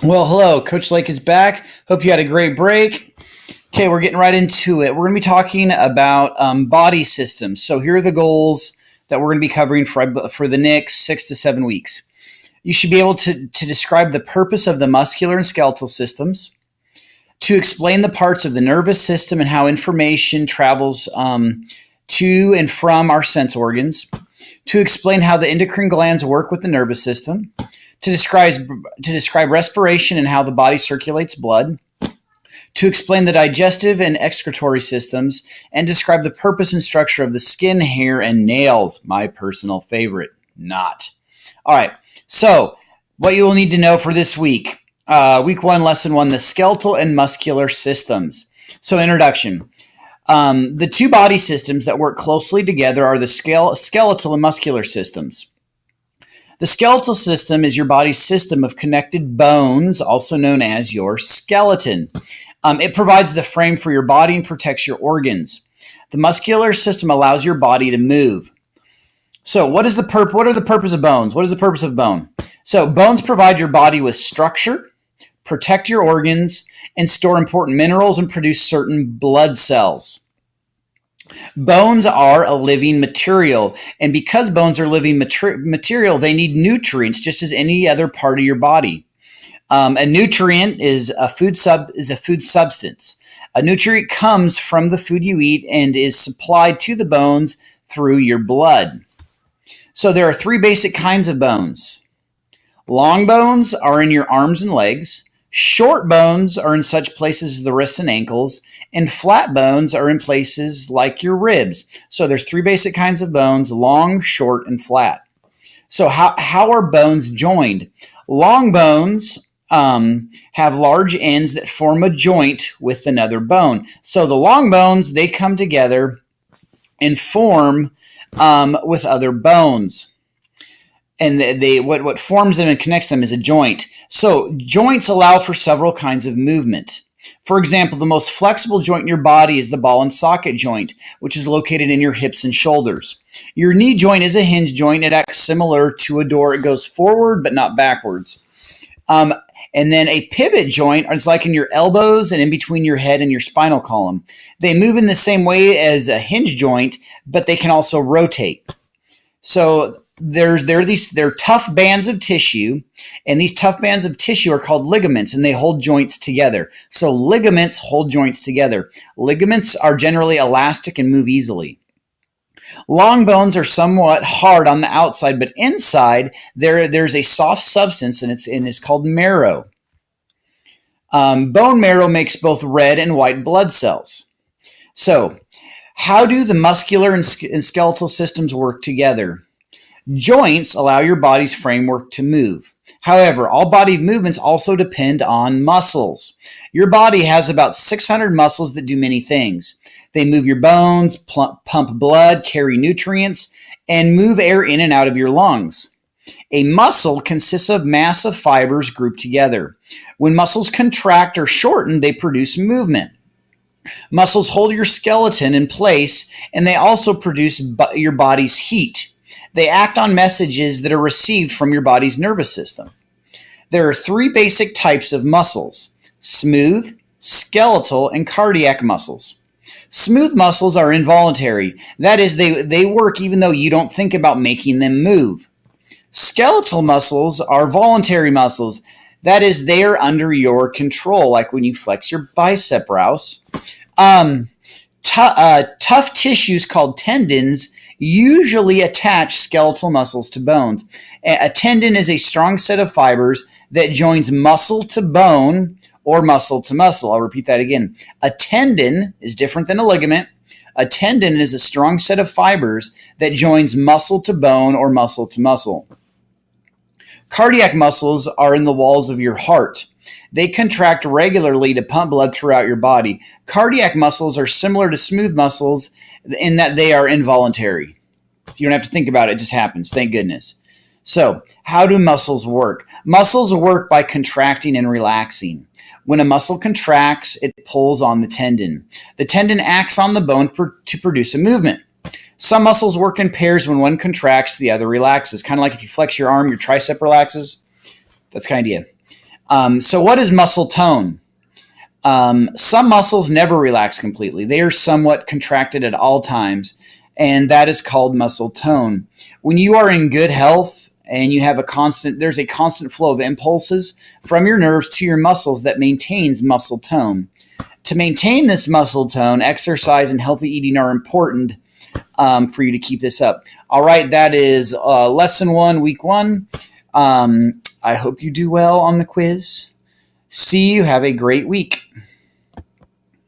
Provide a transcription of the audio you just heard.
Well, hello. Coach Lake is back. Hope you had a great break. Okay, we're getting right into it. We're going to be talking about body systems. So here are the goals that we're going to be covering for the next 6 to 7 weeks. You should be able to describe the purpose of the muscular and skeletal systems, to explain the parts of the nervous system and how information travels to and from our sense organs, to explain how the endocrine glands work with the nervous system, to describe respiration and how the body circulates blood, to explain the digestive and excretory systems, and describe the purpose and structure of the skin, hair, and nails. My personal favorite. Not. All right. So, what you will need to know for this week. Week 1, lesson 1, the skeletal and muscular systems. So, introduction. The two body systems that work closely together are the skeletal and muscular systems. The skeletal system is your body's system of connected bones, also known as your skeleton. It provides the frame for your body and protects your organs. The muscular system allows your body to move. So, what are the purpose of bones? What is the purpose of bone? So, bones provide your body with structure, protect your organs, and store important minerals and produce certain blood cells. Bones are a living material, and because bones are living material, they need nutrients just as any other part of your body. A nutrient is a food substance. A nutrient comes from the food you eat and is supplied to the bones through your blood. So there are 3 basic kinds of bones. Long bones are in your arms and legs. Short bones are in such places as the wrists and ankles, and flat bones are in places like your ribs. So there's 3 basic kinds of bones: long, short, and flat. So how are bones joined? Long bones have large ends that form a joint with another bone. So the long bones, they come together and form with other bones. And what forms them and connects them is a joint. So joints allow for several kinds of movement. For example, the most flexible joint in your body is the ball and socket joint, which is located in your hips and shoulders. Your knee joint is a hinge joint. It acts similar to a door. It goes forward but not backwards. And then a pivot joint is like in your elbows and in between your head and your spinal column. They move in the same way as a hinge joint, but they can also rotate. So they're tough bands of tissue, and these tough bands of tissue are called ligaments, and they hold joints together. So ligaments hold joints together. Ligaments are generally elastic and move easily. Long bones are somewhat hard on the outside, but inside there's a soft substance, and it's called marrow. Bone marrow makes both red and white blood cells. So, how do the muscular and skeletal systems work together? Joints allow your body's framework to move. However, all body movements also depend on muscles. Your body has about 600 muscles that do many things. They move your bones, pump blood, carry nutrients, and move air in and out of your lungs. A muscle consists of mass of fibers grouped together. When muscles contract or shorten, they produce movement. Muscles hold your skeleton in place, and they also produce your body's heat. They act on messages that are received from your body's nervous system. There are 3 basic types of muscles: smooth, skeletal, and cardiac muscles. Smooth muscles are involuntary. That is, they work even though you don't think about making them move. Skeletal muscles are voluntary muscles. That is, they are under your control, like when you flex your bicep, Rouse. Tough tissues called tendons usually attach skeletal muscles to bones. A tendon is a strong set of fibers that joins muscle to bone or muscle to muscle. I'll repeat that again. A tendon is different than a ligament. A tendon is a strong set of fibers that joins muscle to bone or muscle to muscle. Cardiac muscles are in the walls of your heart. They contract regularly to pump blood throughout your body. Cardiac muscles are similar to smooth muscles in that they are involuntary. You don't have to think about it, it just happens. Thank goodness. So, how do muscles work? Muscles work by contracting and relaxing. When a muscle contracts, it pulls on the tendon. The tendon acts on the bone to produce a movement. Some muscles work in pairs. When one contracts, the other relaxes. Kind of like if you flex your arm, your tricep relaxes. That's kind of idea. So what is muscle tone? Some muscles never relax completely. They are somewhat contracted at all times, and that is called muscle tone. When you are in good health and you have there's a constant flow of impulses from your nerves to your muscles that maintains muscle tone. To maintain this muscle tone, exercise and healthy eating are important for you to keep this up. All right, that is lesson 1, week 1. I hope you do well on the quiz. See you. Have a great week.